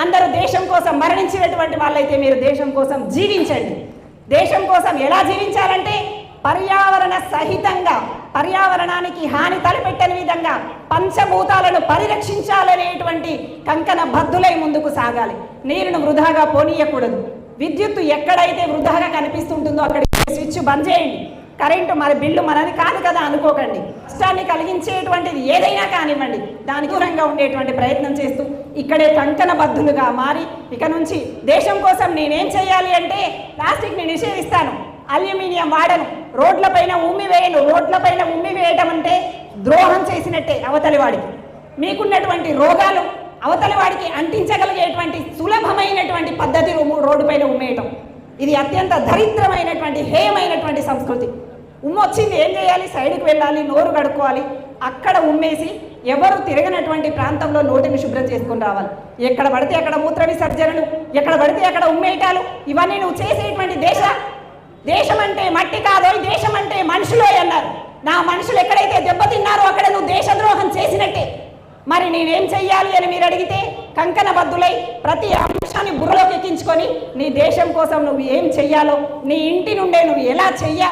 అందరూ దేశం కోసం మరణించినటువంటి వాళ్ళైతే మీరు దేశం కోసం జీవించండి. దేశం కోసం ఎలా జీవించాలంటే పర్యావరణ సహితంగా, పర్యావరణానికి హాని తలపెట్టని విధంగా పంచభూతాలను పరిరక్షించాలనేటువంటి కంకణ బద్దులై ముందుకు సాగాలి. నీరును వృధాగా పోనీయకూడదు. విద్యుత్తు ఎక్కడైతే వృధాగా కనిపిస్తుంటుందో అక్కడ స్విచ్ బంద్ చేయండి. కరెంటు మరి బిల్లు మనది కాదు కదా అనుకోకండి. కష్టాన్ని కలిగించేటువంటిది ఏదైనా కానివ్వండి, దానికి దూరంగా ఉండేటువంటి ప్రయత్నం చేస్తూ ఇక్కడే కంకణ బద్దులుగా మారి ఇక నుంచి దేశం కోసం నేనేం చేయాలి అంటే ప్లాస్టిక్ని నిషేధిస్తాను, అల్యూమినియం వాడను, రోడ్లపైన ఉమ్మి వేయను. రోడ్లపైన ఉమ్మి వేయటం అంటే ద్రోహం చేసినట్టే అవతలి వాడికి. మీకున్నటువంటి రోగాలు అవతలి వాడికి అంటించగలిగేటువంటి సులభమైనటువంటి పద్ధతి రోడ్డు పైన ఉమ్మేయటం. ఇది అత్యంత దరిద్రమైనటువంటి హేయమైనటువంటి సంస్కృతి. ఉమ్మొచ్చింది ఏం చేయాలి? సైడ్కి వెళ్ళాలి, నోరు కడుక్కోవాలి, అక్కడ ఉమ్మేసి ఎవరు తిరగనటువంటి ప్రాంతంలో నోటిని శుభ్రం చేసుకుని రావాలి. ఎక్కడ పడితే అక్కడ మూత్ర విసర్జనలు, ఎక్కడ పడితే అక్కడ ఉమ్మేయటాలు, ఇవన్నీ నువ్వు చేసేటువంటి దేశం అంటే మట్టి కాదో, దేశం అంటే మనుషులో అన్నారు. నా మనుషులు ఎక్కడైతే దెబ్బతిన్నారో అక్కడ నువ్వు దేశద్రోహం చేసినట్టే. మరి నేనేం చెయ్యాలి అని మీరు అడిగితే కంకణ బద్దులై ప్రతి అంశాన్ని బుర్రలోకి ఎక్కించుకొని నీ దేశం కోసం నువ్వు ఏం చెయ్యాలో, నీ ఇంటి నుండే నువ్వు ఎలా చెయ్యాలి